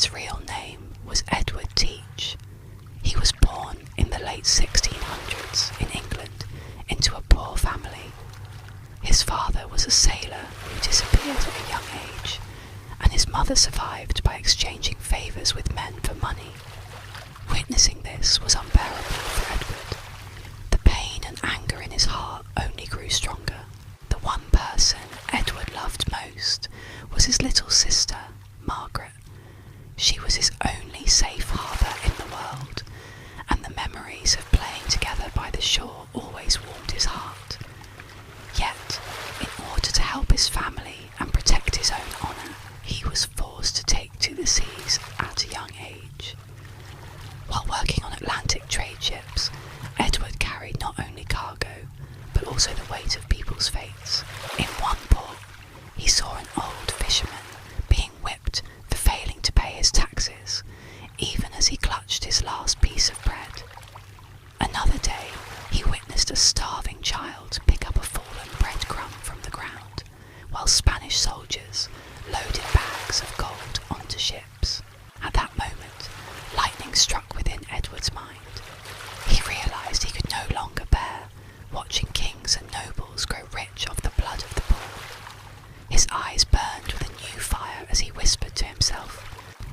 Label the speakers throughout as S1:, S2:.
S1: Blackbeard's real name was Edward Teach. He was born in the late 1600s in England into a poor family. His father was a sailor who disappeared at a young age, and his mother survived by exchanging favours with men for money. Witnessing this was unbearable for Edward. The pain and anger in his heart only grew stronger. The one person Edward loved most was his little sister, Margaret. She was his only safe harbour in the world, and the memories of playing together by the shore always warmed his heart. Yet, in order to help his family and protect his own honour, he was forced to take to the seas at a young age. While working on Atlantic trade ships, Edward carried not only cargo, but also the weight of people's fates. In one port, he saw an old fisherman being whipped for failing to pay his taxes, even as he clutched his last piece of bread. Another day, he witnessed a starving child pick up a fallen breadcrumb from the ground, while Spanish soldiers loaded bags of gold onto ships. At that moment, lightning struck within Edward's mind. He realised he could no longer bear watching kings and nobles grow rich off the blood of the poor. His eyes burned with a new fire as he whispered to himself,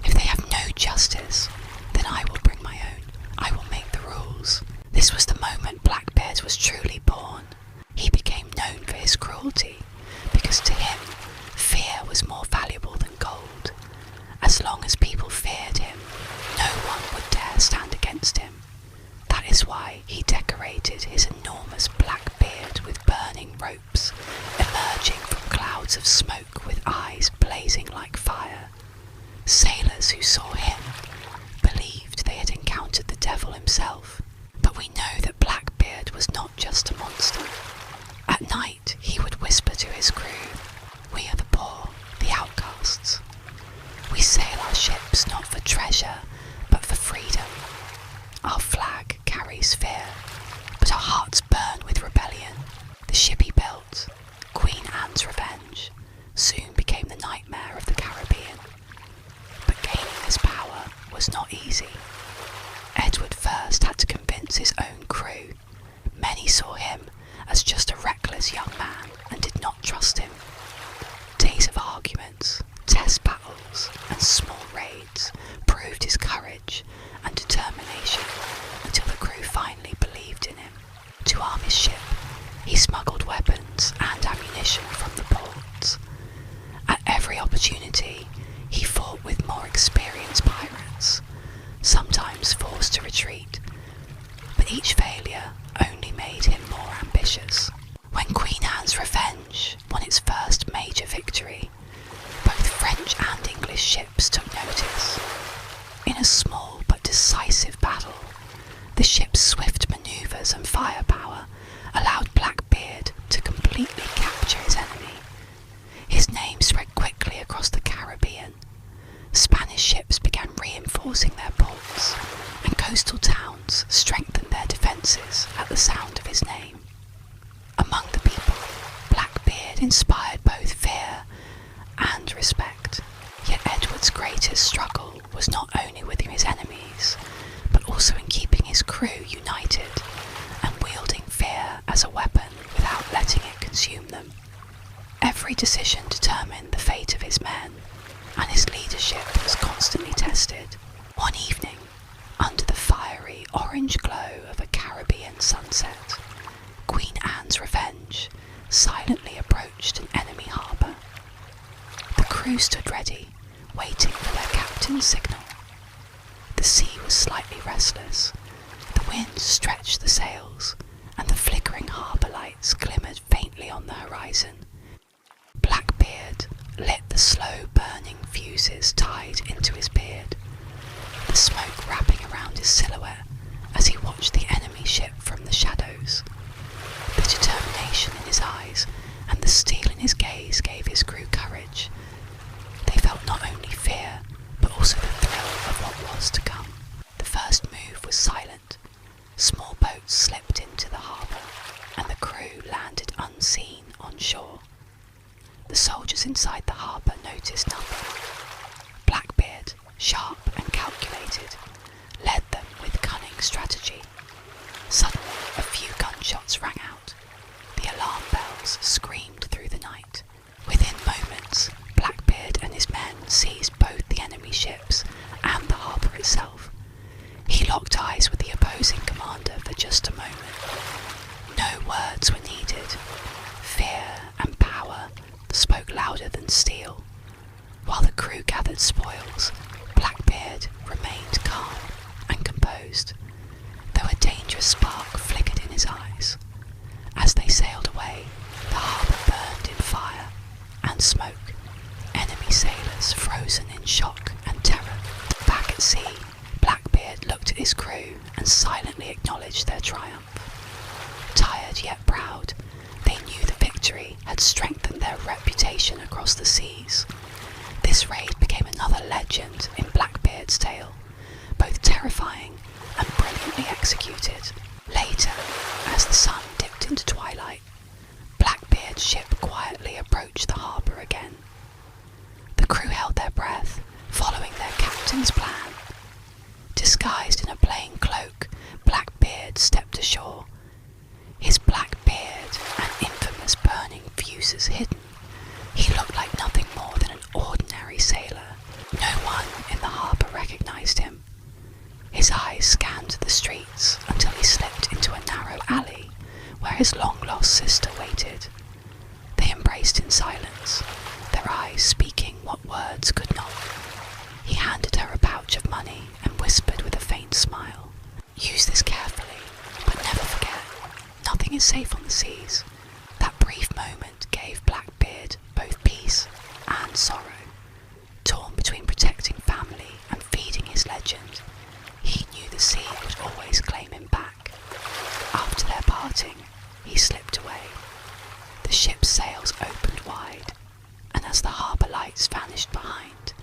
S1: "If they have no justice, then I will bring my own. I will make the rules." This was the moment Blackbeard was truly born. He became known for his cruelty, because to him, fear was more valuable than gold. As long as people feared him, no one would dare stand against him. That is why he decorated his enormous black beard with burning ropes, emerging from clouds of smoke with eyes blazing like fire. Sailors who saw him believed they had encountered the devil himself, but we know that Blackbeard was not just a monster. At night, he would whisper to his crew, "We are the poor, the outcasts. We sail our ships not for treasure, but for freedom. Our flag carries fear, but our hearts burn with rebellion." The ship he built, Queen Anne's Revenge, soon became the nightmare of the Caribbean. But gaining this power was not easy. Edward first had to convince his own crew. Many saw him as just a reckless young man and did not trust him. Days of arguments, test battles, and small raids proved his courage and determination until the crew finally believed in him. To arm his ship, he smuggled weapons and ammunition from the ports. At every opportunity, he fought with more experienced pirates, sometimes forced to retreat, but each failure only made him more ambitious. When Queen Anne's Revenge won its first major victory, both French and English ships took notice. In a small but decisive battle, the ship's swift manoeuvres and firepower allowed Blackbeard to completely capture his enemy. His name spread quickly across the Caribbean. Spanish ships began reinforcing their ports, and coastal towns strengthened their defences at the sound of his name. Among the people, Blackbeard inspired both fear and respect. Yet Edward's greatest struggle was not only with his enemies, but also in keeping his crew united and wielding fear as a weapon without letting it consume them. Every decision determined the fate of his men, and his leadership was constantly tested. One evening, under the fiery orange glow of a Caribbean sunset, Queen Anne's Revenge silently approached an enemy harbour. The crew stood ready, waiting for their captain's signal. The sea was slightly restless, the wind stretched the sails, and the flickering harbour lights glimmered faintly on the horizon. Blackbeard lit the slow-burning fuses tied into his beard, the smoke wrapping around his silhouette as he watched the enemy ship from the shadows. The determination in his eyes and the steel in his gaze gave his crew courage. They felt not only fear, but also the thrill of what was to come. The first move was silent. Small boats slipped into the harbour, and the crew landed unseen on shore. The soldiers inside the harbour noticed nothing. Blackbeard, sharp and calculated, led them with cunning strategy. Suddenly, a few gunshots rang out. The alarm bells screamed through the night. Within moments, Blackbeard and his men seized both the enemy ships and the harbour itself. He locked eyes with the opposing commander for just a moment. No words were needed. Fear and power spoke louder than steel. While the crew gathered spoils, Blackbeard remained calm and composed, though a dangerous spark flickered in his eyes. As they sailed away, the harbour burned in fire and smoke, enemy sailors frozen in shock and terror. Back at sea, Blackbeard looked at his crew and silently acknowledged their triumph. Tired yet proud, they knew the victory had strengthened their reputation across the seas. This raid became another legend in Blackbeard's tale, both terrifying and brilliantly executed. Later, as the sun dipped into twilight, Blackbeard's ship quietly approached the harbour again. The crew held their breath, following their captain's plan. Disguised in a plain cloak, Blackbeard stepped ashore. His black beard and infamous burning fuses hidden, he looked like nothing more than an ordinary sailor. No one in the harbour recognised him. His eyes scanned the streets until he slipped into a narrow alley where his long-lost sister waited. They embraced in silence, their eyes speaking what words could not. He handed her a pouch of money and whispered with a faint smile, "Use this carefully, but never forget, nothing is safe on the seas." That brief moment gave Blackbeard both peace and sorrow. Torn between protecting family and feeding his legend, he knew the sea would always claim him back. After their parting, he slipped away. The ship's sails opened wide, and as the harbour lights vanished behind,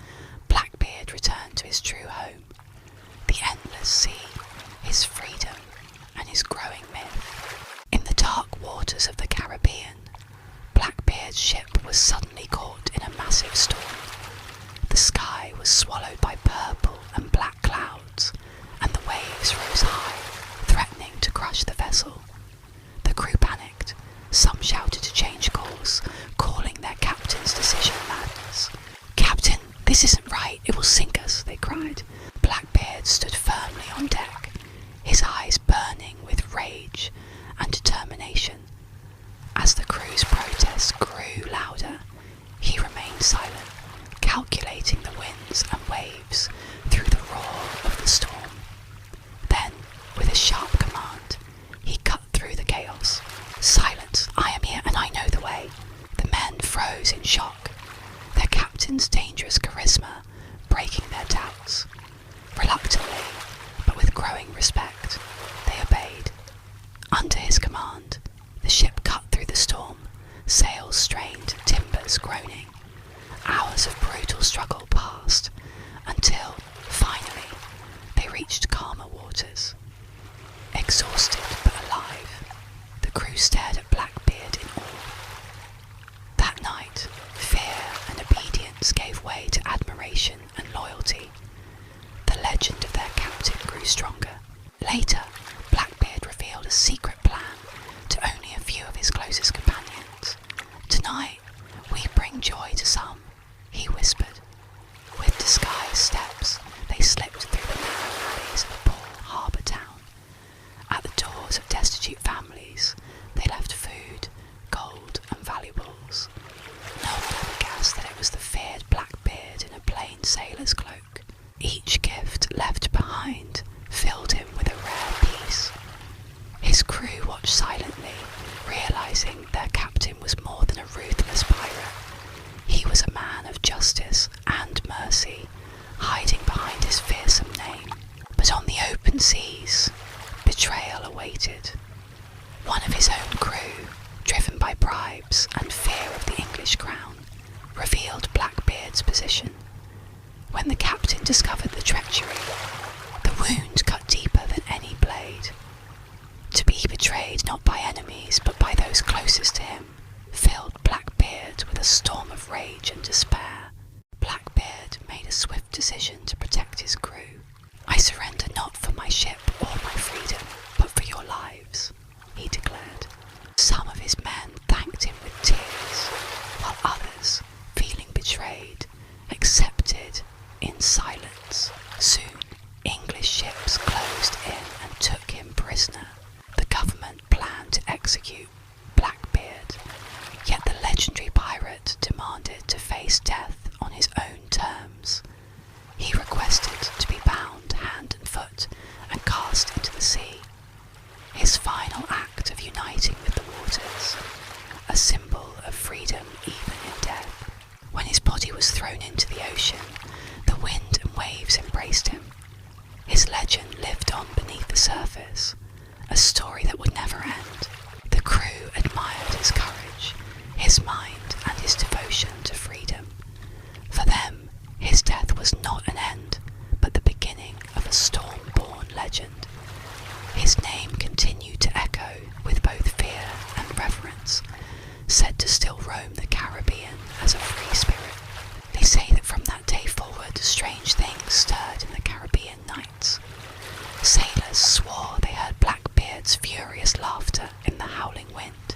S1: Blackbeard returned to his true home, the endless sea, his freedom, and his growing myth. In the dark waters of the Caribbean, Blackbeard's ship was suddenly caught in a massive storm. The sky was swallowed by purple and black clouds, and the waves rose high, threatening to crush the vessel. The crew panicked. Some shouted to change course, calling their captain's decision madness. "Captain, this isn't right, it will sink us," they cried. Blackbeard stood firmly on deck, his eyes burning with rage and determination. As the crew's protests grew louder, he remained silent, calculating the winds and waves through the roar of the storm. Then, with a sharp command, he cut through the chaos. "Silence! I am here and I know the way." The men froze in shock, their captain's dangerous charisma breaking their doubts. Reluctantly, but with growing respect, they obeyed. Under his command, the ship cut through the storm, sails strained, timbers groaning. Hours of brutal struggle passed, until, finally, they reached calmer waters. Exhausted but alive, the crew stared at Blackbeard in awe. That night, fear and obedience gave way to admiration and loyalty. The legend of their captain grew stronger. Later, Blackbeard revealed a secret plan to only a few of his closest companions. "Tonight, we bring joy to some," he whispered. With disguised steps, they slipped through the narrow alleys of a poor harbour town. At the doors of destitute families, they left food, gold, and valuables. No one ever guessed that it was the feared Blackbeard in a plain sailor's cloak. Each gift left behind filled him with a rare peace. His crew watched silently, realizing their captain was more than a ruthless pirate. He was a man of justice and mercy, hiding behind his fearsome name. But on the open seas, betrayal awaited. One of his own crew, driven by bribes and fear of the English crown, revealed Blackbeard's position. When the captain discovered the treachery, the wound cut deeper than any blade. To be betrayed not by enemies but by those closest to him filled Blackbeard with a storm of rage and despair. Blackbeard made a swift decision to protect embraced him. His legend lived on beneath the surface, a story that would never end. The crew admired his courage, his mind, and his devotion to freedom. For them, his death was not an end, but the beginning of a storm-born legend. His name continued to echo with both fear and reverence, said to still roam the Caribbean as a free spirit. They say that from that day forward, strange things stirred in the Caribbean nights. Sailors swore they heard Blackbeard's furious laughter in the howling wind,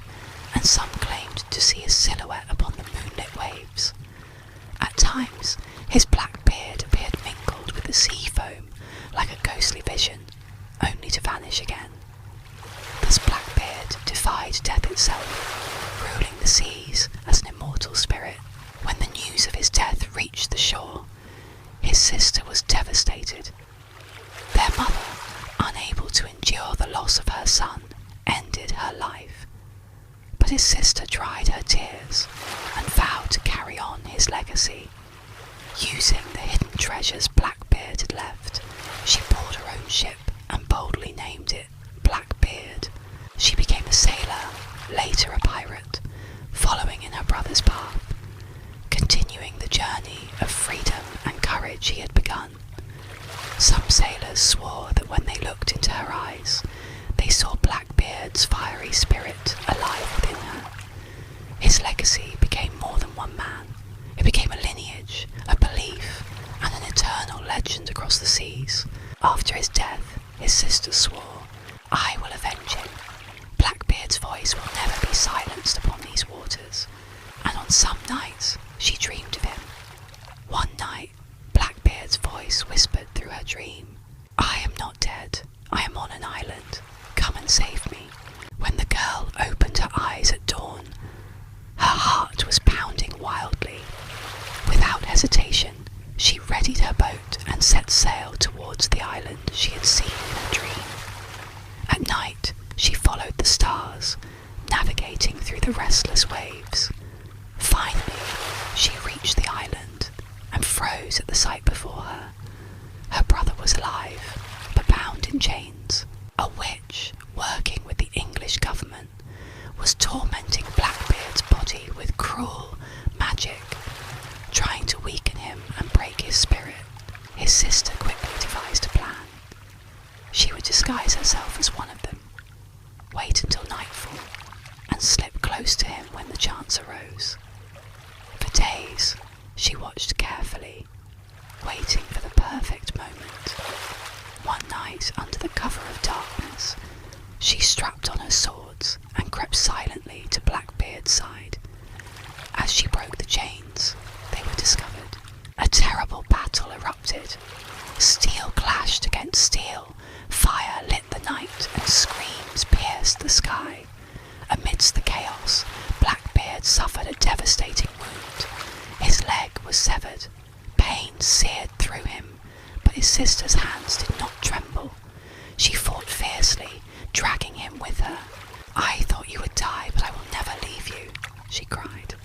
S1: and some claimed to see his silhouette upon the moonlit waves. At times, his black beard appeared mingled with the sea foam like a ghostly vision, only to vanish again. Thus Blackbeard defied death itself, ruling the seas as an immortal spirit. When the news of his death reached the shore, his sister was devastated. Their mother, unable to endure the loss of her son, ended her life. But his sister dried her tears and vowed to carry on his legacy. Using the hidden treasures Blackbeard had left, she bought her own ship and boldly named it Blackbeard. She became a sailor, later a pirate, following in her brother's path, continuing the journey of freedom and courage he had begun. Some sailors swore that when they looked into her eyes, they saw Blackbeard's fiery spirit alive within her. His legacy became more than one man. It became a lineage, a belief, and an eternal legend across the seas. After his death, his sister swore, "I will avenge him. Blackbeard's voice will never be silenced upon these waters." And on some nights, she dreamed of him. One night, Blackbeard's voice whispered through her dream, "I am not dead. I am on an island. Come and save me." When the girl opened her eyes at dawn, her heart was pounding wildly. Without hesitation, she readied her boat and set sail towards the island she had seen in her dream. At night, she followed the stars, navigating through the restless waves. Finally, she reached the island and froze at the sight before her. Her brother was alive, but bound in chains. A witch, working with the English government, was tormenting Blackbeard's body with cruel magic, trying to weaken him and break his spirit. His sister quickly devised a plan. She would disguise herself as one of them, wait until nightfall, and slip close to him when the chance arose. For days, she watched carefully, waiting for the perfect moment. One night, under the cover of darkness, she strapped on her swords and crept silently to Blackbeard's side. As she broke the chains, they were discovered. A terrible battle erupted. Steel clashed against steel, fire lit the night, and screams pierced the sky. Amidst the chaos, Blackbeard suffered a devastating wound. His leg was severed. Pain seared through him, but his sister's hands did not tremble. She fought fiercely, dragging him with her. "I thought you would die, but I will never leave you," she cried.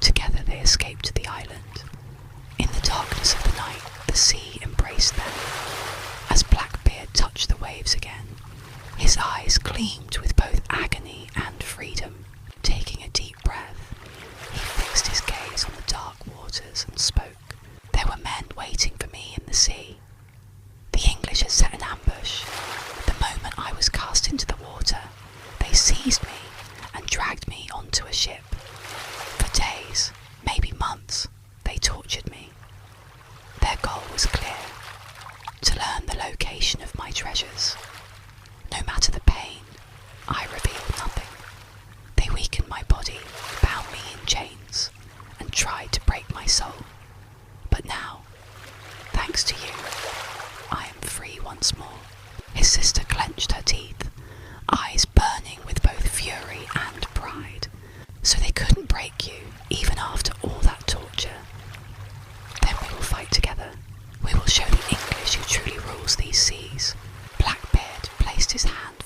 S1: Together they escaped to the island. In the darkness of the night, the sea embraced them. As Blackbeard touched the waves again, his eyes gleamed with both agony and freedom. Taking a deep breath, he fixed his gaze on the dark waters and spoke. "There were men waiting for me in the sea. The English had set an ambush. The moment I was cast into the water, they seized me and dragged me onto a ship. For days, maybe months, they tortured me. Their goal was clear: to learn the location of my treasures. No matter the pain, I revealed nothing. They weakened my body, bound me in chains, and tried to break my soul. But now, thanks to you, I am free once more." His sister clenched her teeth, eyes burning with both fury and pride. "So they couldn't break you, even after all that torture? Then we will fight together. We will show the English who truly rules these seas." Blackbeard placed his hand